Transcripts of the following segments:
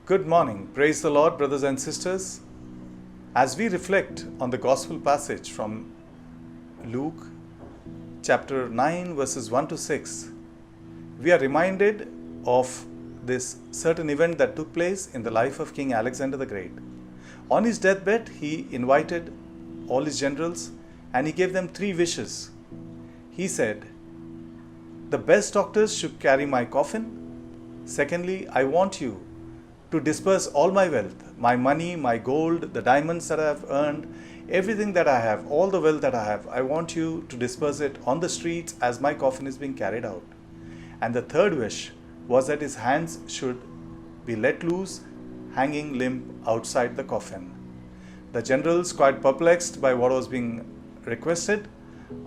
Good morning. Praise the Lord, brothers and sisters. As we reflect on the gospel passage from Luke chapter 9 verses 1 to 6, we are reminded of this certain event that took place in the life of King Alexander the Great. On his deathbed, he invited all his generals and he gave them 3 wishes. He said, "The best doctors should carry my coffin. Secondly, I want you to disperse all my wealth, my money, my gold, the diamonds that I have earned, everything that I have, all the wealth that I have, I want you to disperse it on the streets as my coffin is being carried out." And the third wish was that his hands should be let loose, hanging limp outside the coffin. The generals, quite perplexed by what was being requested,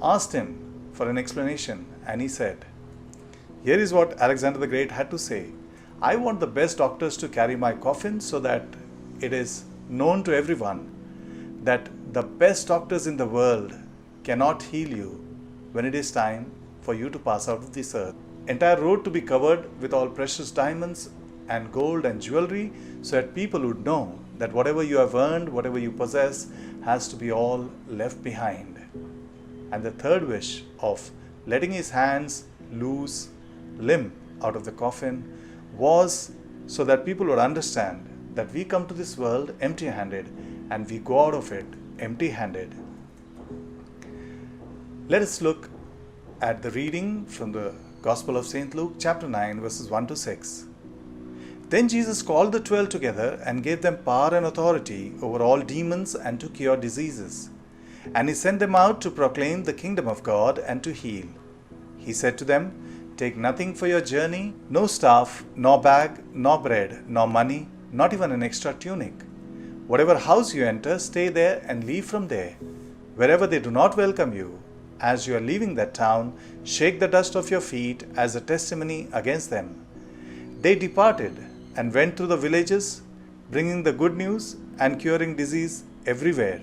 asked him for an explanation, and he said, "Here is what Alexander the Great had to say. I want the best doctors to carry my coffin so that it is known to everyone that the best doctors in the world cannot heal you when it is time for you to pass out of this earth. Entire road to be covered with all precious diamonds and gold and jewelry so that people would know that whatever you have earned, whatever you possess, has to be all left behind." And the third wish of letting his hands loose, limp out of the coffin, was so that people would understand that we come to this world empty-handed and we go out of it empty-handed. Let us look at the reading from the Gospel of St. Luke, chapter 9, verses 1 to 6. Then Jesus called the 12 together and gave them power and authority over all demons and to cure diseases. And he sent them out to proclaim the kingdom of God and to heal. He said to them, "Take nothing for your journey, no staff, nor bag, nor bread, nor money, not even an extra tunic. Whatever house you enter, stay there and leave from there. Wherever they do not welcome you, as you are leaving that town, shake the dust off your feet as a testimony against them." They departed and went through the villages, bringing the good news and curing disease everywhere.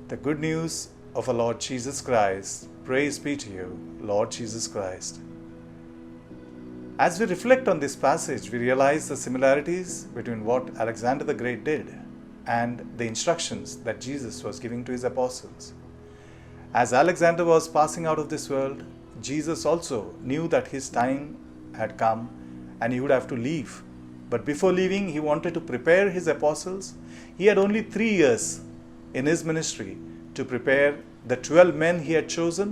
The good news of our Lord Jesus Christ. Praise be to you, Lord Jesus Christ. As we reflect on this passage, we realize the similarities between what Alexander the Great did and the instructions that Jesus was giving to his apostles. As Alexander was passing out of this world, Jesus also knew that his time had come and he would have to leave. But before leaving, he wanted to prepare his apostles. He had only 3 years in his ministry to prepare the 12 men he had chosen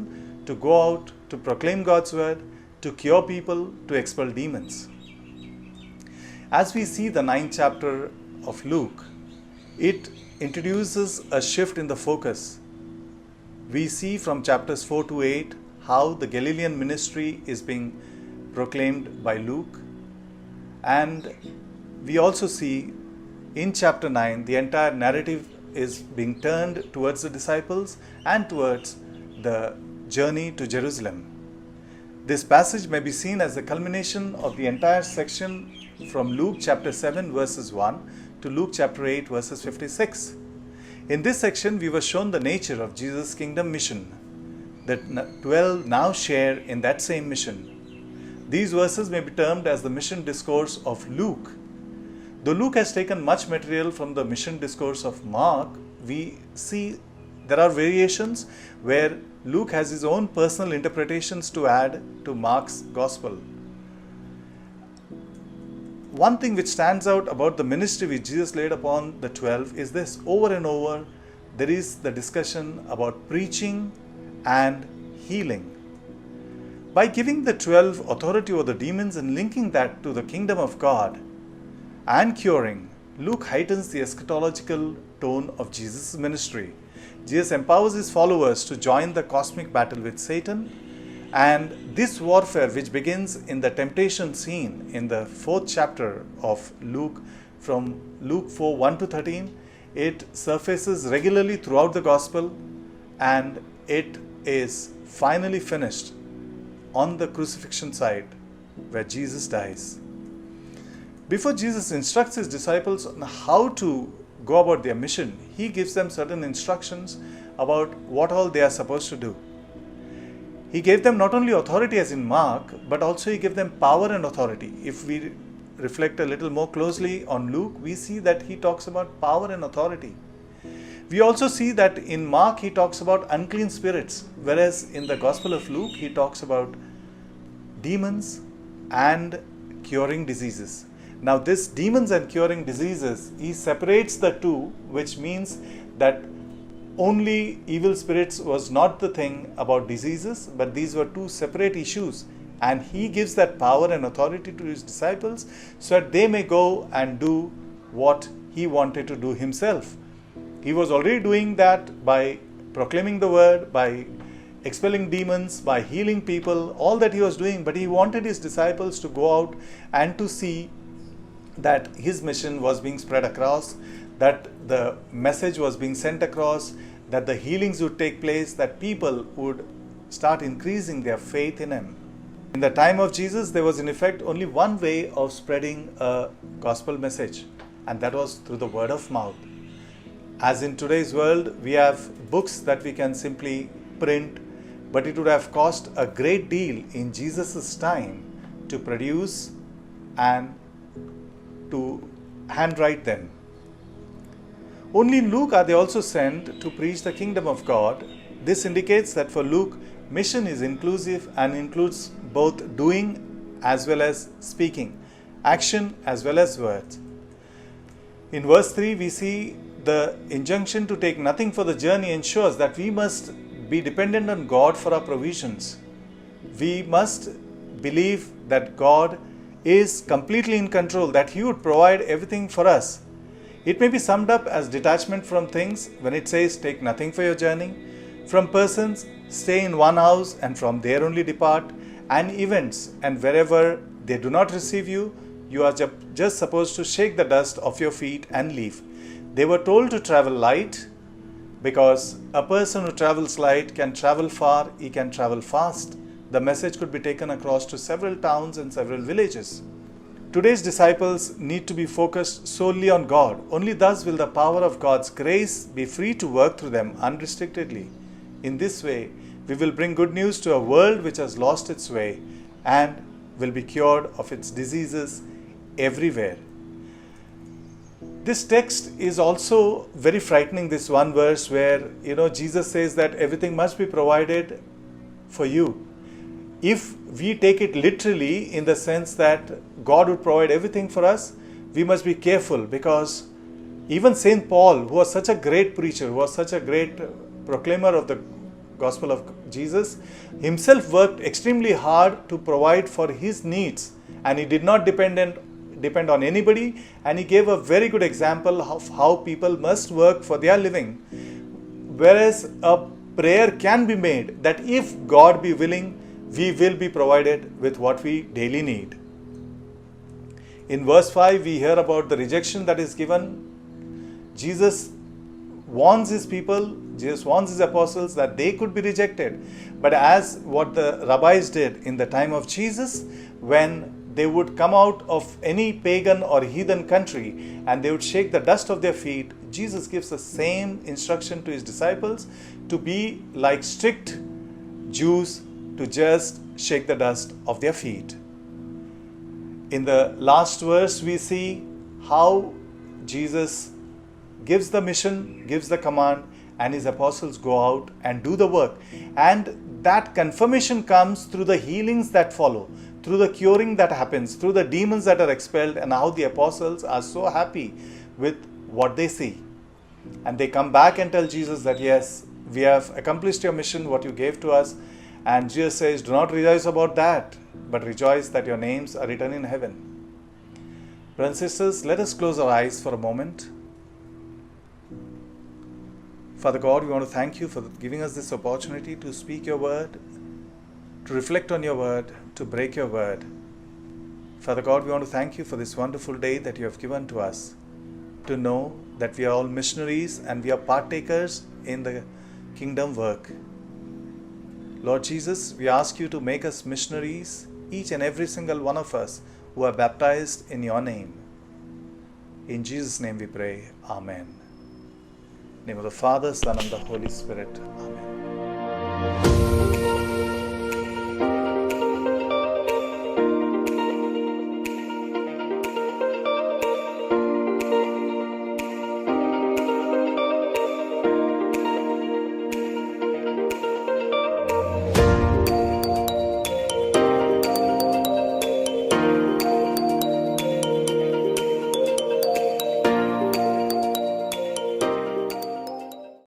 to go out to proclaim God's word, to cure people, to expel demons. As we see the 9th chapter of Luke, it introduces a shift in the focus. We see from chapters 4 to 8 how the Galilean ministry is being proclaimed by Luke. And we also see in chapter 9 the entire narrative is being turned towards the disciples and towards the journey to Jerusalem. This passage may be seen as the culmination of the entire section from Luke chapter 7 verses 1 to Luke chapter 8 verses 56. In this section, we were shown the nature of Jesus' kingdom mission. The 12 now share in that same mission. These verses may be termed as the mission discourse of Luke. Though Luke has taken much material from the mission discourse of Mark, we see there are variations where Luke has his own personal interpretations to add to Mark's gospel. One thing which stands out about the ministry which Jesus laid upon the 12 is this: over and over there is the discussion about preaching and healing. By giving the 12 authority over the demons and linking that to the kingdom of God and curing, Luke heightens the eschatological tone of Jesus' ministry. Jesus empowers his followers to join the cosmic battle with Satan, and this warfare, which begins in the temptation scene in the 4th chapter of Luke, from Luke 4 1 to 13, it surfaces regularly throughout the gospel, and it is finally finished on the crucifixion site where Jesus dies. Before Jesus instructs his disciples on how to go about their mission, he gives them certain instructions about what all they are supposed to do. He gave them not only authority as in Mark, but also he gave them power and authority. If we reflect a little more closely on Luke, we see that he talks about power and authority. We also see that in Mark he talks about unclean spirits, whereas in the Gospel of Luke he talks about demons and curing diseases. Now this demons and curing diseases, he separates the two, which means that only evil spirits was not the thing about diseases, but these were two separate issues. And he gives that power and authority to his disciples so that they may go and do what he wanted to do himself. He was already doing that by proclaiming the word, by expelling demons, by healing people, all that he was doing. But he wanted his disciples to go out and to see that his mission was being spread across, that the message was being sent across, that the healings would take place, that people would start increasing their faith in him. In the time of Jesus, there was in effect only one way of spreading a gospel message, and that was through the word of mouth. As in today's world, we have books that we can simply print, but it would have cost a great deal in Jesus' time to produce and to handwrite them. Only in Luke are they also sent to preach the kingdom of God. This indicates that for Luke, mission is inclusive and includes both doing as well as speaking, action as well as words. In verse 3, we see the injunction to take nothing for the journey ensures that we must be dependent on God for our provisions. We must believe that God is completely in control, that He would provide everything for us. It may be summed up as detachment from things when it says take nothing for your journey, from persons, stay in one house and from there only depart, and events, and wherever they do not receive you, you are just supposed to shake the dust off your feet and leave. They were told to travel light because a person who travels light can travel far, he can travel fast. The message could be taken across to several towns and several villages. Today's disciples need to be focused solely on God. Only thus will the power of God's grace be free to work through them unrestrictedly. In this way, we will bring good news to a world which has lost its way and will be cured of its diseases everywhere. This text is also very frightening, this one verse where, Jesus says that everything must be provided for you. If we take it literally in the sense that God would provide everything for us, we must be careful, because even St. Paul, who was such a great preacher, who was such a great proclaimer of the gospel of Jesus, himself worked extremely hard to provide for his needs, and he did not depend on anybody, and he gave a very good example of how people must work for their living. Whereas a prayer can be made that if God be willing, we will be provided with what we daily need. In verse 5, we hear about the rejection that is given. Jesus warns his people, Jesus warns his apostles that they could be rejected. But as what the rabbis did in the time of Jesus, when they would come out of any pagan or heathen country and they would shake the dust of their feet, Jesus gives the same instruction to his disciples to be like strict Jews, to just shake the dust of their feet. In the last verse, we see how Jesus gives the mission, gives the command, and his apostles go out and do the work. And that confirmation comes through the healings that follow, through the curing that happens, through the demons that are expelled, and how the apostles are so happy with what they see. And they come back and tell Jesus that, yes, we have accomplished your mission, what you gave to us. And Jesus says, do not rejoice about that, but rejoice that your names are written in heaven. Brothers and sisters, let us close our eyes for a moment. Father God, we want to thank you for giving us this opportunity to speak your word, to reflect on your word, to break your word. Father God, we want to thank you for this wonderful day that you have given to us, to know that we are all missionaries and we are partakers in the kingdom work. Lord Jesus, we ask you to make us missionaries, each and every single one of us who are baptized in your name. In Jesus' name we pray. Amen. In the name of the Father, Son, and the Holy Spirit. Amen.